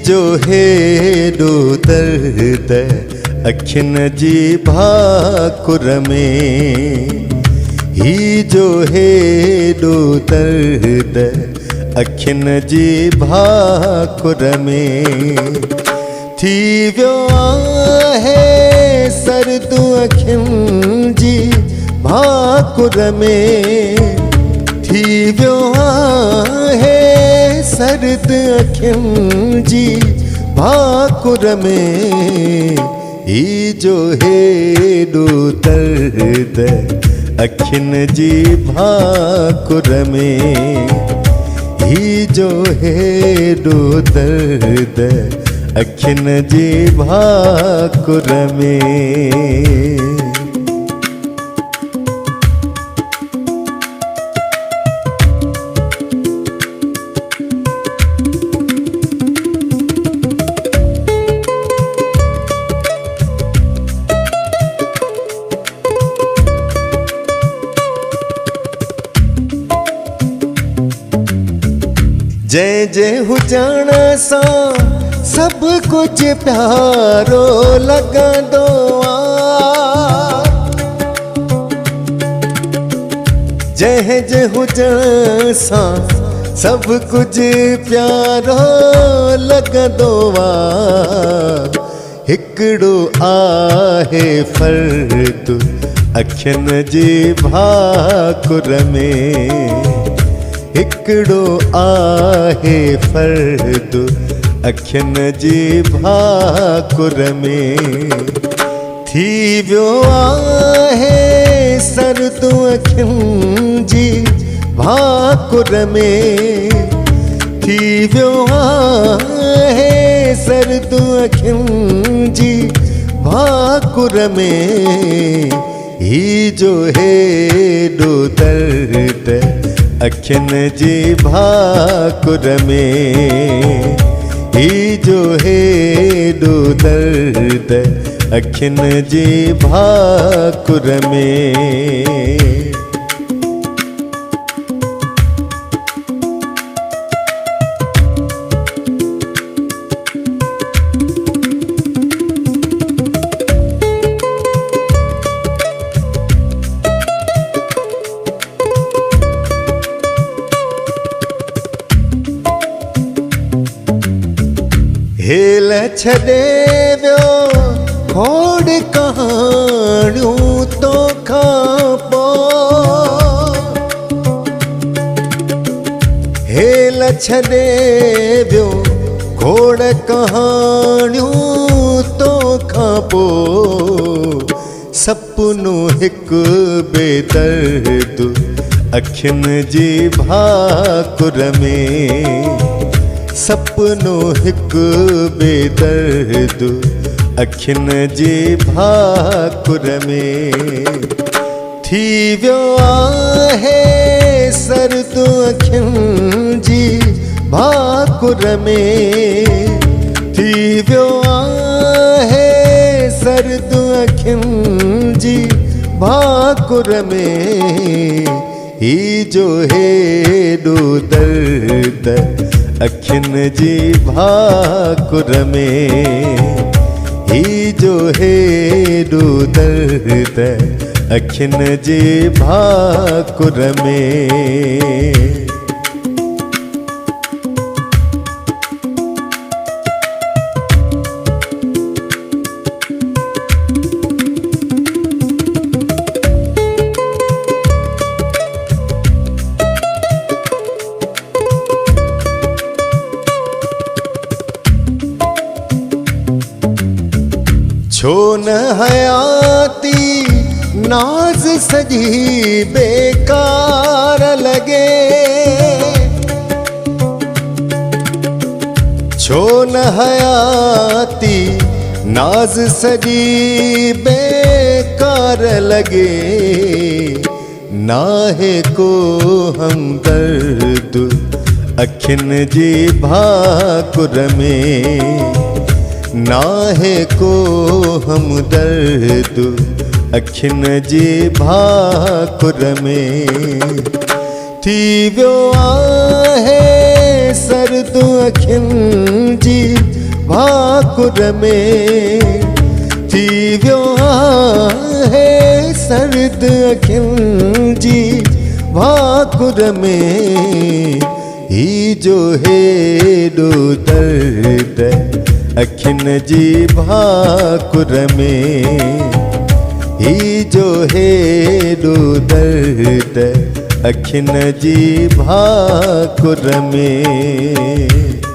जो हेॾो दर्द अखियुनि जी भाकुर में, ही जो हेॾो दर्द अखियुनि जी भाकुर में, थी वियो आहे सर्दू अखियुनि जी भाकुर में, थी वियो आहे सर्द अखियुनि जी भाकुर में, ही जो हेॾो दर्द अखियुनि जी भाकुर में, ही जो हेॾो दर्द अखियुनि जी भाकुर में। जय जय हुजण सां सब कुछ प्यारो लगंदो आ, जय जय हुजण सां सब कुछ प्यारो लगंदो आ, हिकिड़ो आहे फर्द अखियुनि जी भाकुर में, हिकिड़ो आहे फर्द अखियुनि जी भाकुर में, थी वियो आहे सर्दू अखियुनि जी भाकुर में, थी वियो आहे सर्दू अखियुनि जी भाकुर में, ही जो हेॾो दर्द अखियुनि जी भाकुर में, ही जो हेॾो दर्द अखियुनि जी भाकुर में। हेल छॾे वियो खोड़ कहाणियूं तोखां पोइ, हेल छॾे वियो खोड़ कहाणियूं तोखां पोइ, सपनो हिकु बेदर्द अखियुनि जी भाकुर में, सपनो हिकु बेदर्द अखियुनि जी भाकुर में, थी वियो आहे सर्दू अखियुनि जी भाकुर में, थी वियो आहे सर्दू अखियुनि जी भाकुर में, ही जो हेॾो दर्द अखियुनि जी भाकुर में, ही जो हेॾो दर्द अखियुनि जी भाकुर में। छो न हयाती नाज़ सजी बेकार लगे, छो न हयाती नाज़ सजी बेकार लगे, नाहे को हमदर्द अखियुनि जी भाकुर में, नाहे को हमदर्द अखियुनि जी भाकुर में, थी वियो आहे सर्दू अखियुनि जी भाकुर में थी वियो आहे सर्द अखियुनि जी भाकुर में ही जो हेॾो दर्द अखियुनि जी भाकुर में ही जो हेॾो दर्द अखियुनि जी भाकुर में।